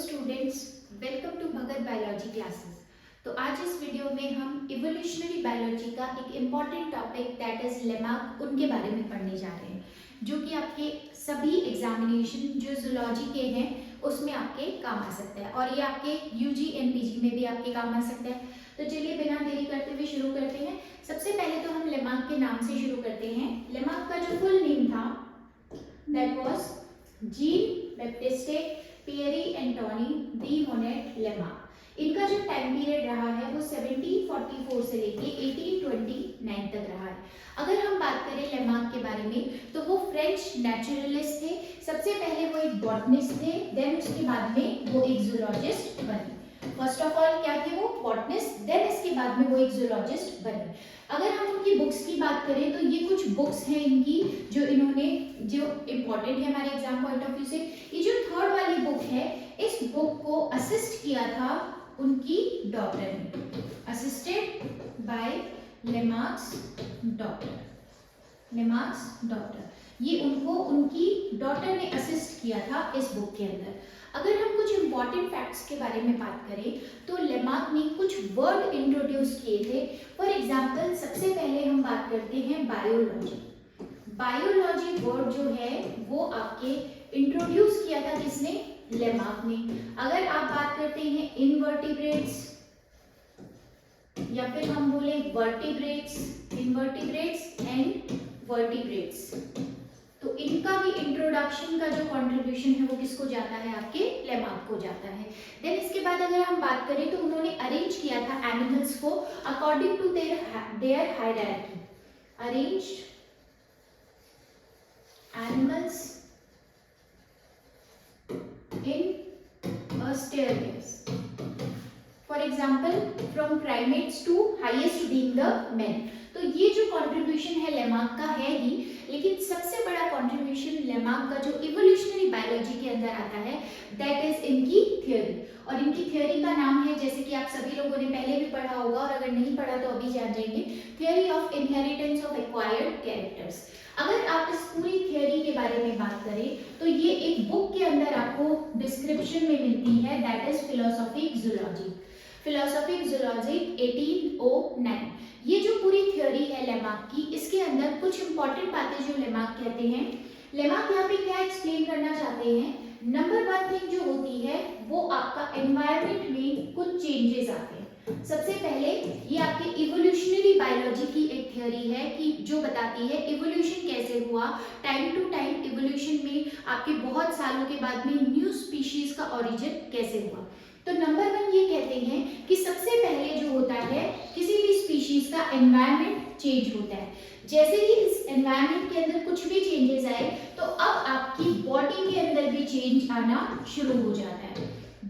Students, welcome to Bhagat biology classes. तो आज इस वीडियो में हम इवोल्यूशनरी बायोलॉजी का एक important topic that is Lamarck उनके बारे में पढ़ने जा रहे हैं, जो कि आपके सभी एग्जामिनेशन जो जूलॉजी के हैं उसमें आपके काम आ सकता है और ये आपके यूजी एंड पीजी में भी आपके काम आ सकता है। तो चलिए बिना देरी करते हुए शुरू करते हैं। सबसे पहले तो हम लेमार्क के नाम से शुरू करते हैं। लेमार्क का जो फुल नेम था that was Jean Baptiste Pierre Antoine de Monet Lamarck. इनका जो टाइम पीरियड रहा है वो 1744 से लेके 1829 तक रहा है। अगर हम बात करें लेमार्क के बारे में तो वो फ्रेंच नेचुरलिस्ट थे। सबसे पहले वो एक बॉटनिस्ट थे, देन उसके बाद में वो एक जूलॉजिस्ट बने। फर्स्ट ऑफ ऑल क्या थे वो बॉटनिस्ट, देन इसके बाद में वो एक जूलॉजिस्ट बने। अगर हम उनकी बुक्स की बात करें तो ये कुछ बुक्स हैं इनकी जो इन्होंने जो इम्पोर्टेंट है हमारे एग्जाम पॉइंट ऑफ व्यू से। ये जो थर्ड वाली बुक है, इस बुक को असिस्ट किया था उनकी डॉटर ने, असिस्टेड बाय लेमार्क्स डॉटर। ये उनको उनकी डॉटर ने असिस्ट किया था इस बुक के अंदर। अगर हम कुछ इंपॉर्टेंट फैक्ट्स के बारे में बात करें तो लेमार्क ने कुछ वर्ड इंट्रोड्यूस किए थे। फॉर एग्जाम्पल सबसे पहले हम बात करते हैं बायोलॉजी। बायोलॉजी वर्ड जो है वो आपके इंट्रोड्यूस किया था किसने? लेमार्क ने। अगर आप बात करते हैं इनवर्टिब्रेट्स या फिर हम बोले वर्टिब्रेट्स, इनवर्टिब्रेट्स एंड वर्टिब्रेट्स, तो इनका भी इंट्रोडक्शन का जो कंट्रीब्यूशन है वो किसको जाता है? आपके लेमार्क को जाता है। देन इसके बाद अगर हम बात करें तो उन्होंने अरेंज किया था एनिमल्स को according to their hierarchy. Arranged animals in a staircase. For example, from primates to highest being the men. तो ये जो कंट्रीब्यूशन है लेमार्क का है ही, लेकिन सबसे बड़ा कंट्रीब्यूशन लेमार्क का जो इवोल्यूशनरी बायोलॉजी के अंदर आता है दैट इज इनकी थ्योरी। और इनकी थ्योरी का नाम है, जैसे कि आप सभी लोगों ने पहले भी पढ़ा होगा और अगर नहीं पढ़ा तो अभी जान जाएंगे, theory of inheritance of acquired characters. अगर आप इस पूरी थ्योरी के बारे में बात करें तो ये एक बुक के अंदर आपको डिस्क्रिप्शन में मिलती है दैट इज फिलोसॉफिक जूलॉजी। 1809। ये जो पूरी थ्योरी है लेमार्क की, इसके अंदर कुछ इंपॉर्टेंट बातें जो लेमार्क कहते हैं। लेमार्क यहाँ पे क्या एक्सप्लेन करना चाहते हैं? नंबर वन थिंग जो होती है वो आपका एनवायरनमेंट में कुछ चेंजेस आते हैं। सबसे पहले ये आपके इवोल्यूशनरी बायोलॉजी की एक थ्योरी है कि जो बताती है इवोल्यूशन कैसे हुआ, टाइम टू टाइम इवोल्यूशन में आपके बहुत सालों के बाद में न्यू स्पीशीज का ओरिजिन कैसे हुआ। तो नंबर वन ये कहते हैं कि सबसे पहले जो होता है किसी भी स्पीशीज का एनवायरनमेंट चेंज होता है। जैसे ही इस एनवायरनमेंट के अंदर कुछ भी चेंजेस आए तो अब आपकी बॉडी के अंदर भी चेंज आना शुरू हो जाता है।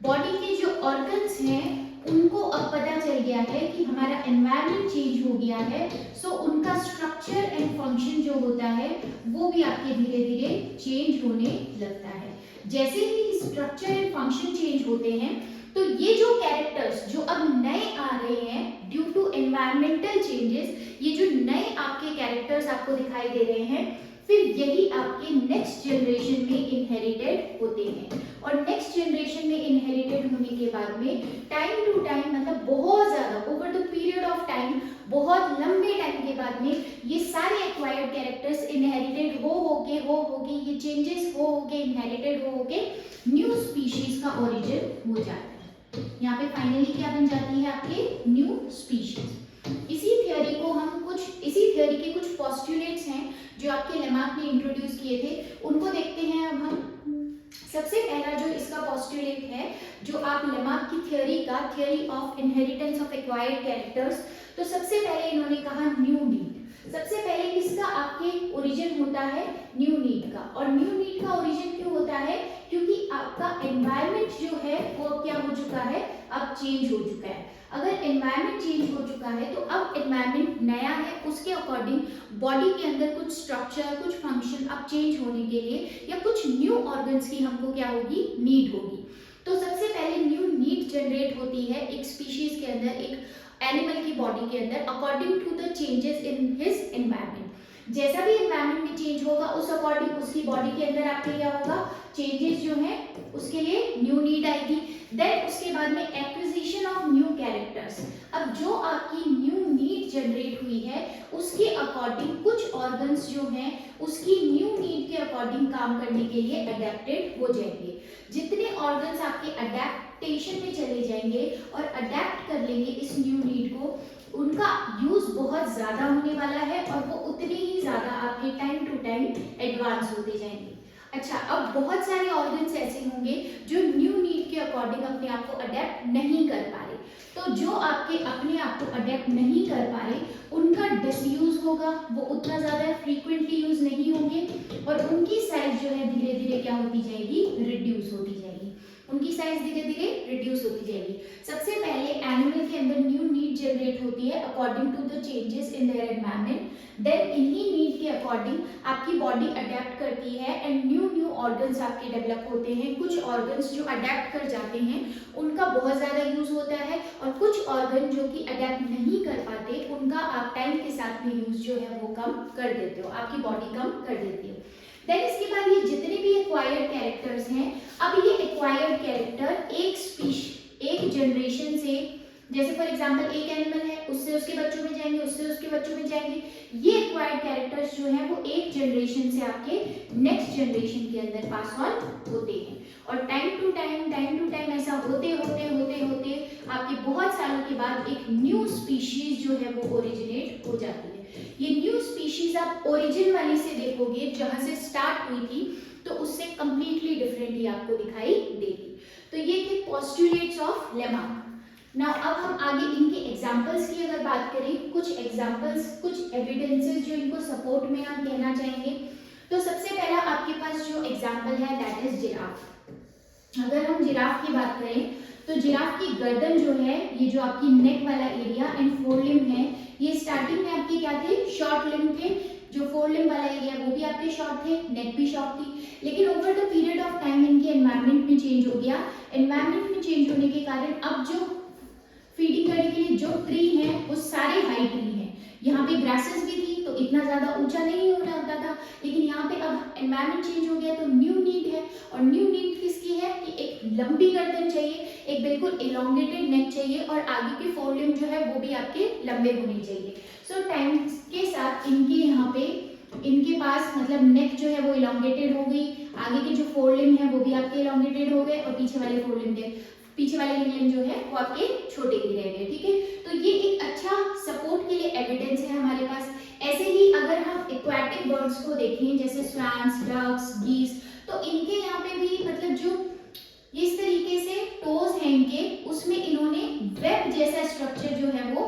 बॉडी के जो ऑर्गन्स हैं उनको अब पता चल गया है कि हमारा एनवायरनमेंट चेंज हो गया है, सो उनका स्ट्रक्चर एंड फंक्शन जो होता है वो भी आपके धीरे धीरे चेंज होने लगता है। जैसे ही स्ट्रक्चर एंड फंक्शन चेंज होते हैं तो ये जो कैरेक्टर्स जो अब नए आ रहे हैं ड्यू टू एनवायरमेंटल चेंजेस, ये जो नए आपके कैरेक्टर्स आपको दिखाई दे रहे हैं, फिर यही आपके नेक्स्ट जनरेशन में इनहेरिटेड होते हैं। और नेक्स्ट जनरेशन में इनहेरिटेड होने के बाद में टाइम टू टाइम, मतलब बहुत ज्यादा over the period of time, बहुत लंबे टाइम के बाद में ये सारे एक्वायर्ड कैरेक्टर्स इनहेरिटेड हो के ये चेंजेस हो के इनहेरिटेड हो के न्यू स्पीशीज का ओरिजिन हो जाता है। यहाँ पे फाइनली क्या बन जाती है? आपके न्यू स्पीशीज। इसी थ्योरी के कुछ पोस्टुलेट्स हैं जो आपके लेमार्क ने इंट्रोड्यूस किए थे, उनको देखते हैं अब हम। सबसे पहला जो इसका पोस्टुलेट है जो आप लेमार्क की theory of inheritance of acquired characters, तो सबसे पहले इन्होंने कहा न्यू नीड। सबसे पहले किसका आपके ओरिजिन होता है? न्यू नीड का। और न्यू नीड का ओरिजिन क्यों होता है? क्योंकि आपका एनवायरनमेंट जो है वो क्या हो चुका है? अब चेंज हो चुका है। अगर एनवायरनमेंट चेंज हो चुका है तो अब एनवायरनमेंट नया है, उसके अकॉर्डिंग बॉडी के अंदर कुछ स्ट्रक्चर, कुछ फंक्शन अब चेंज होने के लिए या कुछ न्यू ऑर्गन्स की हमको क्या होगी? नीड होगी। तो सबसे पहले न्यू नीड जनरेट होती है एक स्पीशीज के अंदर, एक एनिमल की बॉडी के अंदर, according to the changes in his environment. जैसा भी एनवायरनमेंट में चेंज होगा उस अकॉर्डिंग उसकी बॉडी के अंदर आपके क्या होगा, चेंजेस जो है उसके लिए न्यू नीड आएगी। देन उसके बाद में एक्विजिशन ऑफ न्यू कैरेक्टर्स। अब जो आपकी न्यू नीड जनरेट हुई है उसके अकॉर्डिंग कुछ ऑर्गन्स जो हैं उसकी न्यू नीड के अकॉर्डिंग काम करने के लिए अडेप्टेड हो जाएंगे। जितने ऑर्गन्स आपके अडेप्टेशन में चले जाएंगे और अडेप्ट कर लेंगे इस न्यू नीड को, उनका यूज बहुत ज्यादा होने वाला है और वो उतने ही ज्यादा आपके टाइम टू टाइम एडवांस होते जाएंगे। अच्छा, अब बहुत सारे ऑर्गन्स ऐसे होंगे जो न्यू नीड के अकॉर्डिंग अपने आप को अडेप्ट नहीं कर पा रहे, तो जो आपके अपने आप को अडेप्ट नहीं कर पा रहे उनका डिसयूज होगा, वो उतना ज्यादा फ्रीक्वेंटली यूज नहीं होंगे और उनकी साइज जो है धीरे धीरे क्या होती जाएगी, रिड्यूस होती जाएगी, उनकी साइज धीरे धीरे रिड्यूस होती जाएगी। सबसे पहले एनिमल के अंदर न्यू नीड जनरेट होती है according to the changes in their environment, then इन्हीं नीड के अकॉर्डिंग आपकी बॉडी अडेप्ट करती है एंड न्यू ऑर्गन्स आपके डेवलप होते हैं। कुछ ऑर्गन्स जो अडेप्ट कर जाते हैं उनका बहुत ज्यादा यूज होता है और कुछ ऑर्गन जो कि अडेप्ट नहीं कर पाते उनका आप टाइम के साथ में यूज जो है वो कम कर देते हो, आपकी बॉडी कम कर देती है। देन इसके बाद ये जितने भी एक्वायर्ड कैरेक्टर्स हैं, अब ये एक्वायर्ड कैरेक्टर एक जनरेशन से, जैसे फॉर एग्जांपल एक एनिमल है उससे उसके बच्चों में जाएंगे, उससे उसके बच्चों में जाएंगे, ये एक्वायर्ड कैरेक्टर्स जो हैं वो एक जनरेशन से आपके नेक्स्ट जनरेशन के अंदर पास ऑन होते हैं और टाइम टू टाइम ऐसा होते होते आपके बहुत सालों के बाद एक न्यू स्पीशीज जो है वो ओरिजिनेट हो जाती है। ये न्यू स्पीशीज आप ओरिजिन वाली से देखोगे जहां से स्टार्ट हुई थी तो उससे कंप्लीटली डिफरेंट ही आपको दिखाई देगी। तो ये थे पोस्टुलेट्स ऑफ लेमार्क। नाउ अब हम आगे इनके एग्जांपल्स की अगर बात करें, कुछ एग्जांपल्स, कुछ एविडेंसेस जो इनको सपोर्ट में हम कहना चाहेंगे, तो सबसे पहला आपके पास जो एग्जांपल है दैट इज जिराफ। अगर हम जिराफ की बात करें तो जिराफ की गर्दन जो है, ये जो आपकी नेक वाला एरिया एंड फोर लिम्ब है, ये स्टार्टिंग में आपके क्या थे, शॉर्ट लिम्ब थे। जो फोर लिम्ब वाला एरिया वो भी आपके शॉर्ट थे, नेक भी शॉर्ट थी, लेकिन over the period of time इनके एनवायरनमेंट में चेंज हो गया। एनवायरनमेंट में चेंज होने के कारण अब जो फीडिंग करने के लिए जो ट्री है वो सारे हाई ट्री हैं। यहाँ पे ग्रासेस भी थी तो इतना ज्यादा ऊंचा नहीं होना होता था, लेकिन यहाँ पे अब एनवायरनमेंट चेंज हो गया तो न्यू नीड है। और न्यू नीड किसकी है कि एक लंबी गर्दन चाहिए, एक बिल्कुल इलोंगेटेड नेक चाहिए और आगे के फोर लिम्ब जो है वो भी आपके लंबे होने चाहिए। सो टाइम के साथ इनके यहाँ पे इनके पास मतलब नेक जो है वो इलोंगेटेड हो गई, आगे के जो फोर लिम्ब है वो भी आपके इलोंगेटेड हो गए और पीछे वाले फोर लिम्ब पीछे वाले लिम्ब जो है वो आपके छोटे ही रह गए। ठीक है, तो ये एक अच्छा सपोर्ट के लिए एविडेंस है हमारे पास। ऐसे ही अगर हम एक्वाटिक बर्ड्स को देखें जैसे स्वैन्स, डक्स, गीस, तो इनके यहाँ पे भी मतलब जो इस तरीके से टोज हैं इनके, उसमें इन्होंने वेब जैसा स्ट्रक्चर जो है वो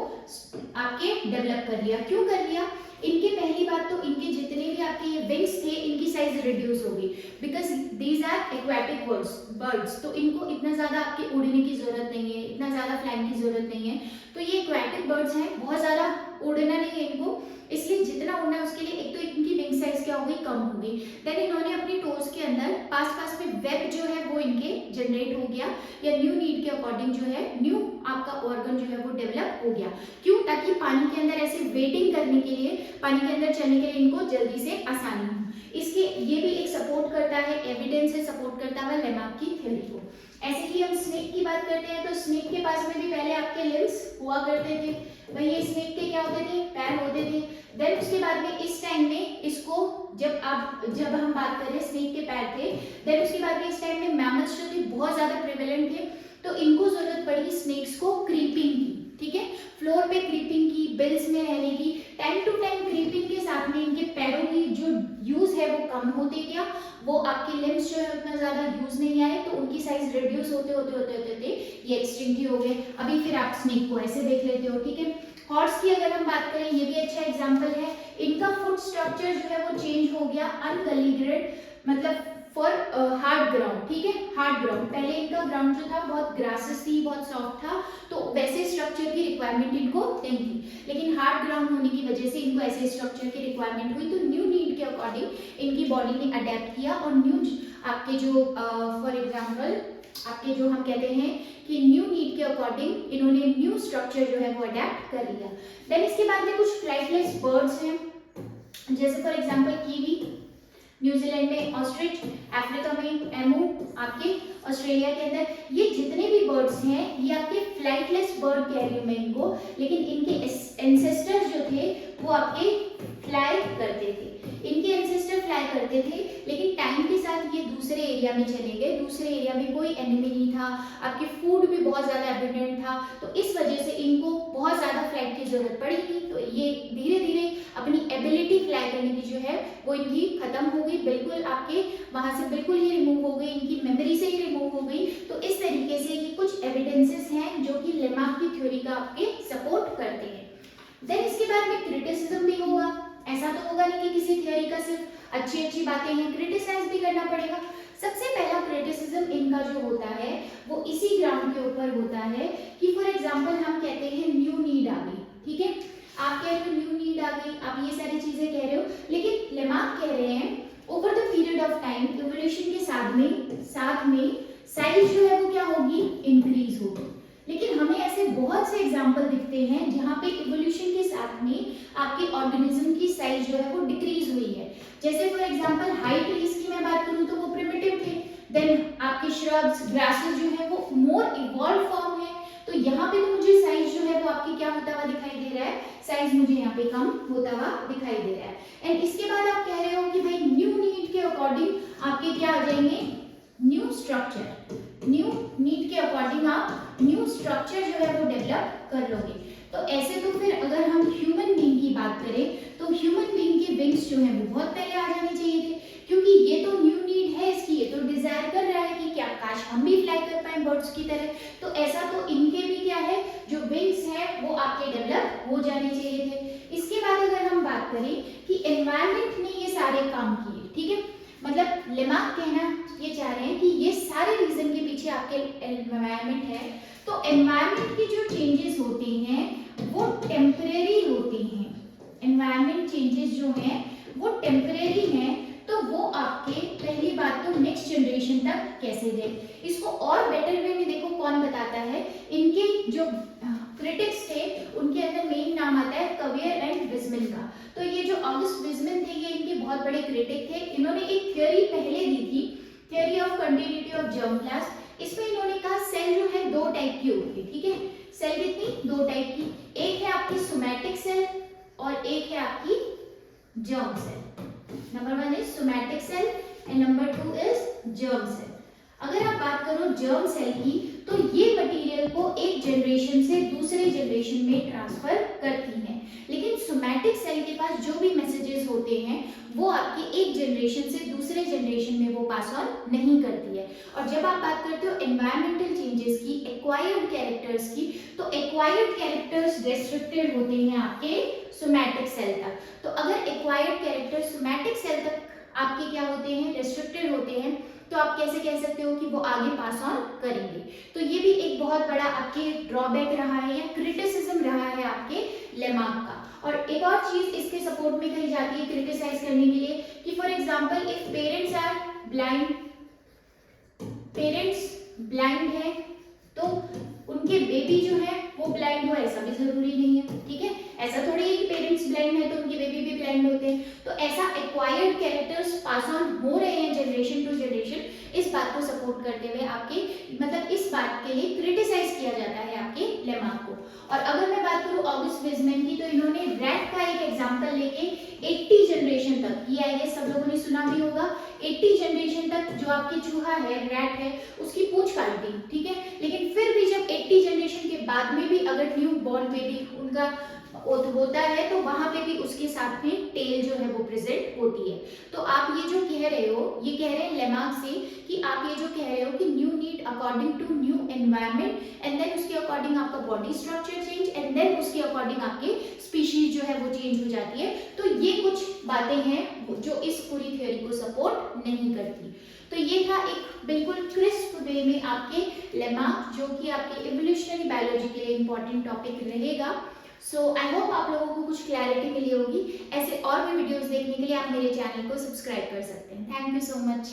आपके डेवलप कर लिया। क्यों कर लिया? इनके पहली बात तो इनके जितने भी आपके ये विंग्स थे इनकी साइज रिड्यूस हो गई because these are aquatic birds, तो इनको इतना ज्यादा आपके उड़ने की जरूरत नहीं है, इतना ज्यादा फ्लाइंग की जरूरत नहीं है। तो ये एक्वाटिक बर्ड्स हैं, बहुत ज्यादा उड़ना नहीं है इनको, इसलिए जितना उड़ना है उसके लिए एक तो इनकी विंग साइज क्या हो गई, कम हो गई। देन इन्होंने अपनी टोज के अंदर पास में वेब जो है वो इनके जनरेट हो गया या न्यू नीड के अकॉर्डिंग जो है न्यू आपका ऑर्गन जो है वो डेवलप हो गया। क्यों? ताकि पानी के अंदर ऐसे वेटिंग करने के लिए, पानी के अंदर चलने के लिए इनको जल्दी से आसानी हो। इसके ये भी एक सपोर्ट करता है, एविडेंस है सपोर्ट करता है लेमार्क की थ्योरी को। ऐसे ही हम स्नेक की बात करते हैं तो स्नेक के पास में भी पहले आपके लिम्स हुआ करते थे, वही स्नेक के क्या होते थे, पैर होते थे। देन उसके बाद में इस टाइम में इसको जब हम बात करें स्नेक के पैर थे, देन उसके बाद में इस टाइम में मैमल्स जो थे बहुत ज्यादा प्रिवेलेंट थे, तो इनको जरूरत पड़ी स्नेक्स को क्रीपिंग की। ठीक है, फ्लोर पे क्रीपिंग की, बिल्स में रहने की, टाइम टू टाइम क्रीपिंग के साथ में इनके पैरों की जो यूज है वो कम होते गया, वो आपके लिम्स जो है उतना ज्यादा यूज नहीं आए, तो उनकी साइज रिड्यूस होते ये एक्सटिंक्ट ही हो गए। अभी फिर आप स्नेक को ऐसे देख लेते हो। ठीक है, हॉर्स की अगर हम बात करें, ये भी अच्छा एग्जांपल है। इनका फुट स्ट्रक्चर जो है वो चेंज हो गया, अनकलीग्रेड मतलब फॉर हार्ड ग्राउंड। ठीक है, हार्ड ग्राउंड, पहले इनका ग्राउंड जो था बहुत ग्रासेस थी, बहुत सॉफ्ट था, तो वैसे स्ट्रक्चर की रिक्वायरमेंट इनको नहीं थी, लेकिन हार्ड ग्राउंड होने की वजह से इनको ऐसे स्ट्रक्चर की रिक्वायरमेंट हुई, तो न्यू नीड के अकॉर्डिंग इनकी बॉडी ने अडेप्ट किया और न्यू आपके जो फॉर एग्जाम्पल आपके जो हम कहते हैं कि न्यू नीड के अकॉर्डिंग इन्होंने न्यू स्ट्रक्चर जो है वो अडेप्ट कर लिया। देन इसके बाद में कुछ फ्लाइटलेस बर्ड्स हैं, जैसे फॉर एग्जांपल कीवी, न्यूजीलैंड में ऑस्ट्रिच, अफ्रीका में एमू, आपके ऑस्ट्रेलिया के अंदर, ये जितने भी बर्ड्स हैं ये आपके फ्लाइटलेस बर्ड कह रही हूँ मैं इनको, लेकिन इनके एंसेस्टर्स जो थे वो आपके फ्लाई करते थे, इनके एंसेस्टर फ्लाई करते थे, लेकिन टाइम के साथ ये दूसरे एरिया में चले गए, दूसरे एरिया में कोई एनिमी नहीं था, आपके फूड भी बहुत ज़्यादा एबिडेंट था, तो इस वजह से इनको बहुत ज़्यादा फ्लाइट की ज़रूरत पड़ी थी, तो ये धीरे धीरे अपनी एबिलिटी फ्लाई करने की जो है वो इनकी खत्म हो गई, बिल्कुल आपके वहाँ से बिल्कुल ही रिमूव हो गई, इनकी मेमोरी से ही रिमूव हो गई। तो इस तरीके से ये कुछ एविडेंसेस हैं जो कि लेमार्क की थ्योरी का आपके सपोर्ट करते हैं। देन इसके बाद में क्रिटिसिज्म भी होगा, ऐसा तो होगा नहीं कि किसी थ्योरी का सिर्फ अच्छी अच्छी बातें हैं, क्रिटिसाइज भी करना पड़ेगा। सबसे पहला क्रिटिसिज्म इनका जो होता है वो इसी ग्राउंड के ऊपर होता है कि फॉर एग्जांपल हम कहते हैं न्यू नीड आ गई, ठीक है, आप कह रहे हो न्यू नीड आ गई, आप ये सारी चीजें कह रहे हो, लेकिन लेमार्क कह रहे हैं over the period of time evolution के साथ में साइज जो है वो क्या होगी, इंक्रीज होगी। लेकिन हमें ऐसे बहुत से एग्जाम्पल दिखते हैं जहाँ पे इवोल्यूशन के साथ में आपके ऑर्गेनिज्म की साइज जो है वो डिक्रीज हुई है। जैसे फॉर एग्जांपल हाई ट्रीज की मैं बात करूँ तो वो प्रिमिटिव थे, देन आपके श्रब्स, ग्रासेस जो है वो मोर इवॉल्व फॉर्म है, तो यहाँ पे तो मुझे साइज जो है वो आपकी क्या होता हुआ दिखाई दे रहा है, साइज मुझे यहाँ पे कम होता हुआ दिखाई दे रहा है। एंड इसके बाद आप कह रहे हो कि भाई न्यू नीड के अकॉर्डिंग आपके क्या आ जाएंगे, न्यू स्ट्रक्चर, न्यू नीड के अकॉर्डिंग आप न्यू स्ट्रक्चर जो है वो डेवलप कर लोगे। तो ऐसे तो फिर अगर हम ह्यूमन बीइंग की बात करें तो ह्यूमन बीइंग के विंग्स जो है वो बहुत पहले आ जाने चाहिए थे, क्योंकि ये तो न्यू नीड है इसकी, ये तो डिजायर कर रहा है कि क्या काश हम भी फ्लाई कर पाए बर्ड्स की तरह, तो ऐसा तो इनके भी क्या है जो विंग्स हैं वो आपके डेवलप हो जाने चाहिए थे। इसके बाद अगर हम बात करें कि एनवायरनमेंट ने ये सारे काम किए, ठीक है, मतलब लेमार्क कहना ये चाह रहे हैं कि ये सारे रीजन के पीछे आपके एनवायरनमेंट है, तो एनवायरनमेंट की जो चेंजेस होती हैं वो टेम्परेरी होती हैं, एनवायरनमेंट चेंजेस जो हैं वो टेम्परेरी हैं, तो वो आपके पहली बात तो नेक्स्ट जनरेशन तक कैसे गए, इसको और बेटर वे में देखो कौन बताता है, इनके जो क्रिटिक्स थे उनके अंदर मेन नाम आता है कवियर एंड विजमन का। तो ये जो ऑगस्ट विजमन थे ये इनके बहुत बड़े क्रिटिक थे, इन्होंने एक थ्योरी पहले दी थी, theory of continuity of germplasm. इसमें इन्होंने कहा सेल जो है दो टाइप की होती है, ठीक है, सेल कितनी, दो टाइप की, एक है आपकी सोमैटिक सेल और एक है आपकी germ cell. Number 1 is somatic cell and number 2 is germ cell. अगर आप बात करो जर्म सेल की तो ये मटेरियल को एक जनरेशन से दूसरे जनरेशन में ट्रांसफर करती है, लेकिन सोमैटिक सेल के पास जो भी मैसेजेस होते हैं वो आपकी एक जनरेशन से दूसरे जनरेशन में वो पास ऑन नहीं करती है। और जब आप बात करते हो एनवायरमेंटल चेंजेस की, एक्वायर्ड कैरेक्टर्स की, तो एक्वायर्ड कैरेक्टर्स रेस्ट्रिक्टेड होते हैं आपके सोमैटिक सेल तक। तो अगर एक्वायर्ड कैरेक्टर्स सोमैटिक सेल तक आपके क्या होते हैं, रेस्ट्रिक्टेड होते हैं, तो आप कैसे कह सकते हो कि वो आगे पास ऑन करेंगे। तो ये भी एक बहुत बड़ा आपके ड्रॉबैक रहा है या क्रिटिसिज्म रहा है आपके लेमार्क का। और एक और चीज इसके सपोर्ट में कही जाती है क्रिटिसाइज करने के लिए कि for example if parents are blind, parents blind है तो उनके बेबी जो है वो ब्लाइंड हो, ऐसा भी जरूरी नहीं है, ठीक है, ऐसा थोड़ी है कि पेरेंट्स ब्लाइंड है तो उनके बेबी भी ब्लाइंड होते हैं। तो ऐसा एक्वायर्ड कैरेक्टर्स पास ऑन हो रहे हैं जनरेशन टू जनरेशन, इस बात को सपोर्ट करते हुए आपके मतलब इस बात के लिए क्रिटिसाइज किया जाता है आपके लेमार्क को। और अगर मैं बात करूं ऑगस्ट विजमन की तो इन्होंने रैट का एक एग्जांपल लेके 80 जनरेशन तक, ये आई गेस सब लोगों ने सुना भी होगा, 80 जनरेशन तक जो आपकी चूहा है, रैट है, उसकी पूंछ काट दी, ठीक है, लेकिन फिर भी जब 80 जनरेशन के बाद में भी अगर न्यू बॉर्न बेबी उनका होता है तो वहां पे भी उसके साथ में टेल जो है वो प्रेजेंट होती है। तो आप ये जो कह रहे हो, ये कह रहे हैं लेमार्क से कि आप ये जो कह रहे हो कि new need according to new environment and then उसके अकॉर्डिंग आपका body structure change and then उसके अकॉर्डिंग आपके स्पीशीज जो है वो चेंज हो जाती है। तो ये कुछ बातें हैं जो इस पूरी थ्योरी को सपोर्ट नहीं करती। तो ये था एक बिल्कुल क्रिस्प वे में आपके लेमार्क, जो कि आपके इवोल्यूशनरी बायोलॉजी के लिए इंपॉर्टेंट टॉपिक रहेगा। सो आई होप आप लोगों को कुछ क्लैरिटी मिली होगी। ऐसे और भी वीडियोस देखने के लिए आप मेरे चैनल को सब्सक्राइब कर सकते हैं। Thank you so much.